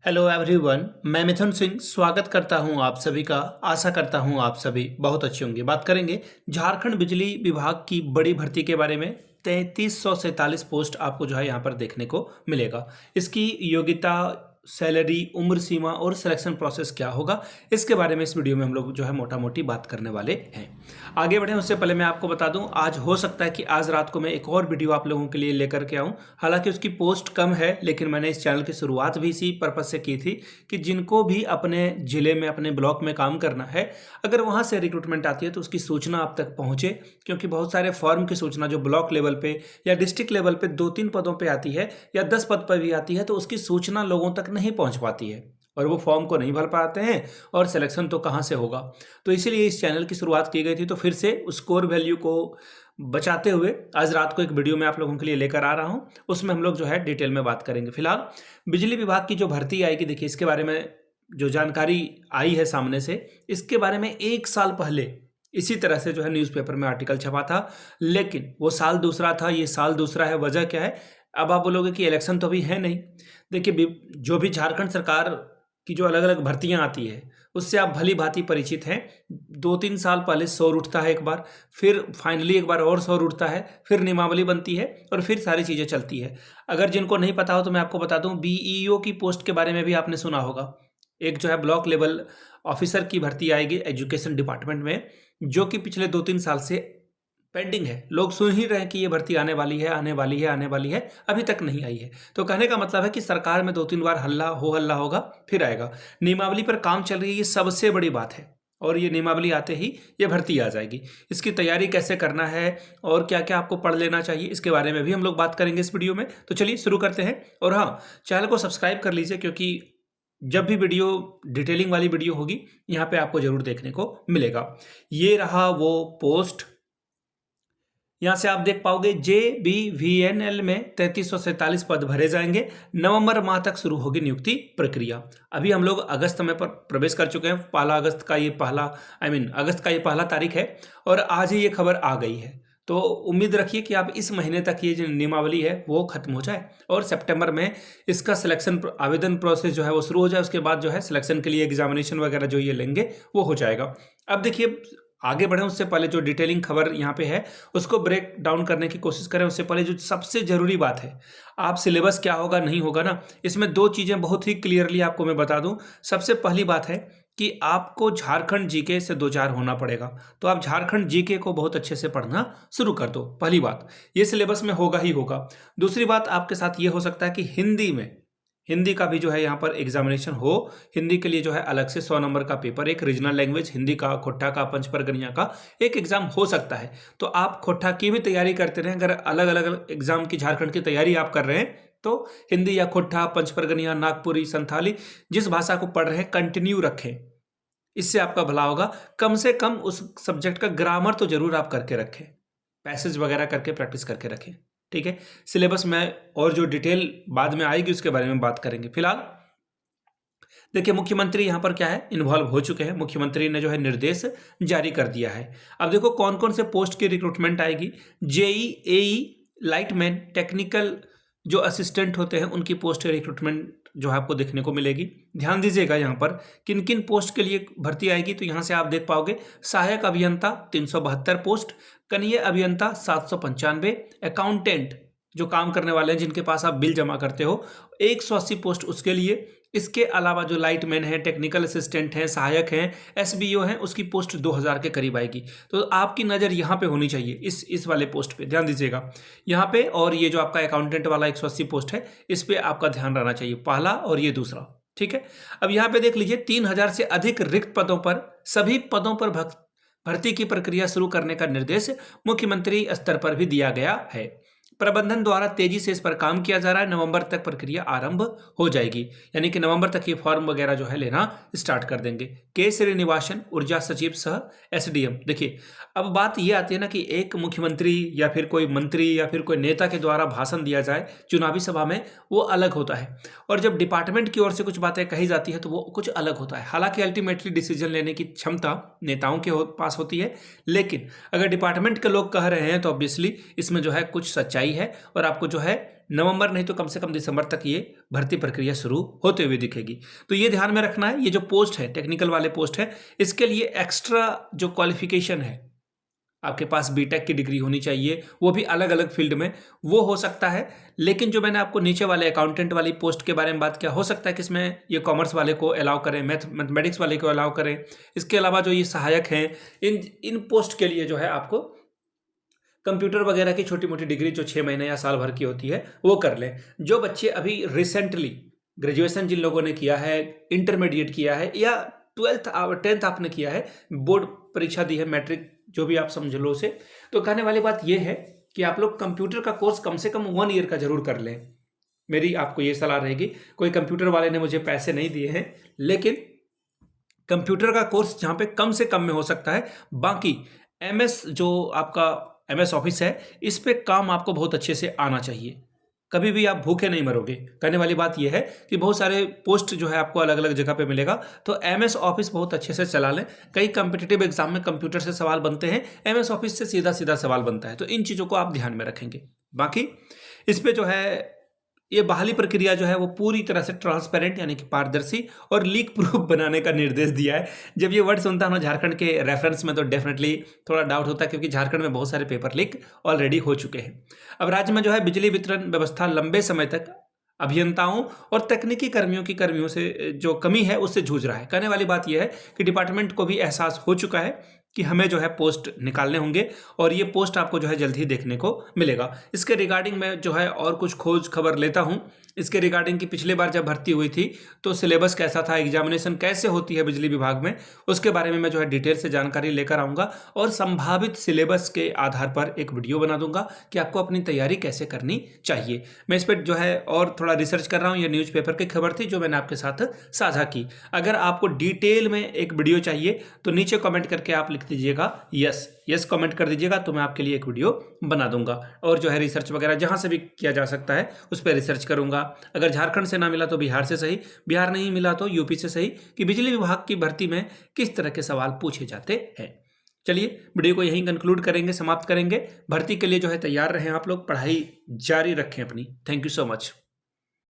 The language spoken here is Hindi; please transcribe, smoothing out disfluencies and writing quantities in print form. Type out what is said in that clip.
हेलो एवरीवन, मैं मिथुन सिंह स्वागत करता हूं आप सभी का। आशा करता हूं आप सभी बहुत अच्छे होंगे। बात करेंगे झारखंड बिजली विभाग की बड़ी भर्ती के बारे में। 3347 पोस्ट आपको जो है यहाँ पर देखने को मिलेगा। इसकी योग्यता, सैलरी, उम्र सीमा और सिलेक्शन प्रोसेस क्या होगा, इसके बारे में इस वीडियो में हम लोग जो है मोटा मोटी बात करने वाले हैं। आगे बढ़ें उससे पहले मैं आपको बता दूं, आज हो सकता है कि आज रात को मैं एक और वीडियो आप लोगों के लिए लेकर के आऊं। हालांकि उसकी पोस्ट कम है, लेकिन मैंने इस चैनल की शुरुआत भी इसी पर्पज से की थी कि जिनको भी अपने जिले में, अपने ब्लॉक में काम करना है, अगर वहां से रिक्रूटमेंट आती है तो उसकी सूचना आप तक पहुंचे। क्योंकि बहुत सारे फॉर्म की सूचना जो ब्लॉक लेवल पे या डिस्ट्रिक्ट लेवल पे 2-3 पदों पे आती है या 10 पद पर भी आती है, तो उसकी सूचना लोगों तक नहीं पहुंच पाती है और वो फॉर्म को नहीं भर पाते हैं और सिलेक्शन तो कहाँ से होगा। तो इसीलिए इस चैनल की शुरुआत की गई थी। तो फिर से उस कोर वैल्यू को बचाते हुए आज रात को एक वीडियो में आप लोगों के लिए लेकर आ रहा हूं। उसमें हम लोग जो है डिटेल में बात करेंगे। फिलहाल बिजली विभाग की जो भर्ती आएगी, देखिए इसके बारे में जो जानकारी आई है सामने से, इसके बारे में 1 साल पहले इसी तरह से जो है न्यूज़पेपर में आर्टिकल छपा था। लेकिन वो साल दूसरा था, ये साल दूसरा है। वजह क्या है? अब आप बोलोगे कि इलेक्शन तो अभी है नहीं। देखिए, जो भी झारखंड सरकार की जो अलग अलग भर्तियां आती है उससे आप भली भांति परिचित हैं। 2-3 साल पहले सौर उठता है एक बार, फिर फाइनली एक बार और सौर उठता है, फिर नियमावली बनती है और फिर सारी चीज़ें चलती है। अगर जिनको नहीं पता हो तो मैं आपको बता दूं, बीईओ की पोस्ट के बारे में भी आपने सुना होगा। एक जो है ब्लॉक लेवल ऑफिसर की भर्ती आएगी एजुकेशन डिपार्टमेंट में, जो कि पिछले 2-3 साल से पेंडिंग है। लोग सुन ही रहे हैं कि ये भर्ती आने वाली है, आने वाली है, आने वाली है, अभी तक नहीं आई है। तो कहने का मतलब है कि सरकार में 2-3 बार हल्ला होगा, फिर आएगा। नियमावली पर काम चल रही है, ये सबसे बड़ी बात है। और ये नियमावली आते ही ये भर्ती आ जाएगी। इसकी तैयारी कैसे करना है और क्या क्या आपको पढ़ लेना चाहिए, इसके बारे में भी हम लोग बात करेंगे इस वीडियो में। तो चलिए शुरू करते हैं। और हाँ, चैनल को सब्सक्राइब कर लीजिए, क्योंकि जब भी वीडियो डिटेलिंग वाली वीडियो होगी यहाँ पे आपको जरूर देखने को मिलेगा। ये रहा वो पोस्ट। यहाँ से आप देख पाओगे JBVNL में 3347 पद भरे जाएंगे। नवंबर माह तक शुरू होगी नियुक्ति प्रक्रिया। अभी हम लोग अगस्त में पर प्रवेश कर चुके हैं। अगस्त का ये पहला तारीख है और आज ही ये खबर आ गई है। तो उम्मीद रखिए कि आप इस महीने तक ये जो नियमावली है वो खत्म हो जाए और सितंबर में इसका सिलेक्शन आवेदन प्रोसेस जो है वो शुरू हो जाए। उसके बाद जो है सिलेक्शन के लिए एग्जामिनेशन वगैरह जो ये लेंगे वो हो जाएगा। अब देखिए, आगे बढ़े उससे पहले जो डिटेलिंग खबर यहाँ पे है उसको ब्रेक डाउन करने की कोशिश करें। उससे पहले जो सबसे जरूरी बात है, आप सिलेबस क्या होगा नहीं होगा ना, इसमें 2 चीजें बहुत ही क्लियरली आपको मैं बता दूं। सबसे पहली बात है कि आपको झारखंड जीके से 2-4 होना पड़ेगा। तो आप झारखंड जीके को बहुत अच्छे से पढ़ना शुरू कर दो। पहली बात, ये सिलेबस में होगा ही होगा। दूसरी बात आपके साथ ये हो सकता है कि हिंदी का भी जो है यहाँ पर एग्जामिनेशन हो। हिंदी के लिए जो है अलग से 100 नंबर का पेपर, एक रीजनल लैंग्वेज हिंदी का, खोट्टा का, पंचपरगनिया का एक एग्जाम हो सकता है। तो आप खोट्टा की भी तैयारी करते रहें। अगर अलग अलग एग्जाम की झारखंड की तैयारी आप कर रहे हैं तो हिंदी या खोट्टा, पंचपरगनिया, नागपुरी, संथाली, जिस भाषा को पढ़ रहे हैं कंटिन्यू रखें। इससे आपका भला होगा। कम से कम उस सब्जेक्ट का ग्रामर तो जरूर आप करके रखें, पैसेज वगैरह करके प्रैक्टिस करके रखें। ठीक है, सिलेबस में और जो डिटेल बाद में आएगी उसके बारे में बात करेंगे। फिलहाल देखिए, मुख्यमंत्री यहाँ पर क्या है, इन्वॉल्व हो चुके हैं। मुख्यमंत्री ने जो है निर्देश जारी कर दिया है। अब देखो कौन कौन से पोस्ट की रिक्रूटमेंट आएगी। जेई, एई, लाइटमैन, टेक्निकल जो असिस्टेंट होते हैं उनकी पोस्ट रिक्रूटमेंट जो है आपको देखने को मिलेगी। ध्यान दीजिएगा यहाँ पर किन किन पोस्ट के लिए भर्ती आएगी। तो यहाँ से आप देख पाओगे, सहायक अभियंता 372 पोस्ट, कनीय अभियंता 795, अकाउंटेंट जो काम करने वाले हैं जिनके पास आप बिल जमा करते हो 180 पोस्ट उसके लिए। इसके अलावा जो लाइटमैन है, टेक्निकल असिस्टेंट हैं, सहायक हैं, एसबीओ हैं, उसकी पोस्ट 2000 के करीब आएगी। तो आपकी नज़र यहाँ पे होनी चाहिए, इस वाले पोस्ट पे ध्यान दीजिएगा यहाँ पे। और ये जो आपका अकाउंटेंट वाला 180 पोस्ट है, इस पे आपका ध्यान रहना चाहिए, पहला और ये दूसरा। ठीक है, अब यहाँ पे देख लीजिए 3000 से अधिक रिक्त पदों पर, सभी पदों पर भर्ती की प्रक्रिया शुरू करने का निर्देश मुख्यमंत्री स्तर पर भी दिया गया है। प्रबंधन द्वारा तेजी से इस पर काम किया जा रहा है। नवंबर तक प्रक्रिया आरंभ हो जाएगी, यानी कि नवंबर तक ये फॉर्म वगैरह जो है लेना स्टार्ट कर देंगे। के श्रीनिवासन, ऊर्जा सचिव सह एसडीएम। देखिए, अब बात ये आती है ना कि एक मुख्यमंत्री या फिर कोई मंत्री या फिर कोई नेता के द्वारा भाषण दिया जाए चुनावी सभा में, वो अलग होता है। और जब डिपार्टमेंट की ओर से कुछ बातें कही जाती है तो वो कुछ अलग होता है। हालांकि अल्टीमेटली डिसीजन लेने की क्षमता नेताओं के पास होती है, लेकिन अगर डिपार्टमेंट के लोग कह रहे हैं तो ऑब्वियसली इसमें जो है कुछ सच्चाई जुलाई है और आपको जो है नवंबर नहीं तो कम से कम दिसंबर तक ये भर्ती प्रक्रिया शुरू होते हुए दिखेगी। तो ये ध्यान में रखना है, ये जो पोस्ट है टेक्निकल वाले पोस्ट है, इसके लिए एक्स्ट्रा जो क्वालिफिकेशन है, आपके पास बीटेक की डिग्री होनी चाहिए, वो भी अलग अलग फील्ड में, वो हो सकता है। लेकिन जो मैंने आपको नीचे वाले अकाउंटेंट वाली पोस्ट के बारे में बात किया, हो सकता है कि इसमें ये कॉमर्स वाले को अलाउ करें, मैथमेटिक्स वाले को अलाउ करें। इसके अलावा जो ये सहायक हैं, इन पोस्ट के लिए जो है आपको कंप्यूटर वगैरह की छोटी मोटी डिग्री जो 6 महीने या साल भर की होती है वो कर लें। जो बच्चे अभी रिसेंटली ग्रेजुएशन जिन लोगों ने किया है, इंटरमीडिएट किया है या 10th आपने किया है, बोर्ड परीक्षा दी है, मैट्रिक जो भी आप समझ लो उसे, तो कहने वाली बात यह है कि आप लोग कंप्यूटर का कोर्स कम से कम 1 ईयर का जरूर कर लें। मेरी आपको ये सलाह रहेगी। कोई कंप्यूटर वाले ने मुझे पैसे नहीं दिए हैं, लेकिन कंप्यूटर का कोर्स जहाँ पे कम से कम में हो सकता है, बाकी MS जो आपका MS ऑफिस है, इस पे काम आपको बहुत अच्छे से आना चाहिए। कभी भी आप भूखे नहीं मरोगे। कहने वाली बात यह है कि बहुत सारे पोस्ट जो है आपको अलग अलग जगह पे मिलेगा, तो MS ऑफिस बहुत अच्छे से चला लें। कई कम्पिटिटिव एग्जाम में कंप्यूटर से सवाल बनते हैं, MS ऑफिस से सीधा सीधा सवाल बनता है, तो इन चीज़ों को आप ध्यान में रखेंगे। बाकी इस पे जो है ये बहाली प्रक्रिया जो है वो पूरी तरह से ट्रांसपेरेंट यानी कि पारदर्शी और लीक प्रूफ बनाने का निर्देश दिया है। जब ये वर्ड सुनता हूँ झारखंड के रेफरेंस में तो डेफिनेटली थोड़ा डाउट होता है, क्योंकि झारखंड में बहुत सारे पेपर लीक ऑलरेडी हो चुके हैं। अब राज्य में जो है बिजली वितरण व्यवस्था लंबे समय तक अभियंताओं और तकनीकी कर्मियों से जो कमी है उससे जूझ रहा है। कहने वाली बात यह है कि डिपार्टमेंट को भी एहसास हो चुका है कि हमें जो है पोस्ट निकालने होंगे और ये पोस्ट आपको जो है जल्द ही देखने को मिलेगा। इसके रिगार्डिंग मैं जो है और कुछ खोज खबर लेता हूँ इसके रिगार्डिंग की। पिछले बार जब भर्ती हुई थी तो सिलेबस कैसा था, एग्जामिनेशन कैसे होती है बिजली विभाग में, उसके बारे में मैं जो है डिटेल से जानकारी लेकर आऊँगा और संभावित सिलेबस के आधार पर एक वीडियो बना दूंगा कि आपको अपनी तैयारी कैसे करनी चाहिए। मैं इस पर जो है और थोड़ा रिसर्च कर रहा हूँ। ये न्यूज़पेपर की खबर थी जो मैंने आपके साथ साझा की। अगर आपको डिटेल में एक वीडियो चाहिए तो नीचे कमेंट करके आप लिख दीजिएगा यस कमेंट कर दीजिएगा, तो मैं आपके लिए एक वीडियो बना दूंगा। और जो है रिसर्च वगैरह जहां से भी किया जा सकता है उस पर रिसर्च करूंगा। अगर झारखंड से ना मिला तो बिहार से सही, बिहार नहीं मिला तो यूपी से सही, कि बिजली विभाग की भर्ती में किस तरह के सवाल पूछे जाते हैं। चलिए वीडियो को यहीं कंक्लूड करेंगे, समाप्त करेंगे। भर्ती के लिए जो है तैयार रहें आप लोग, पढ़ाई जारी रखें अपनी। Thank you so much.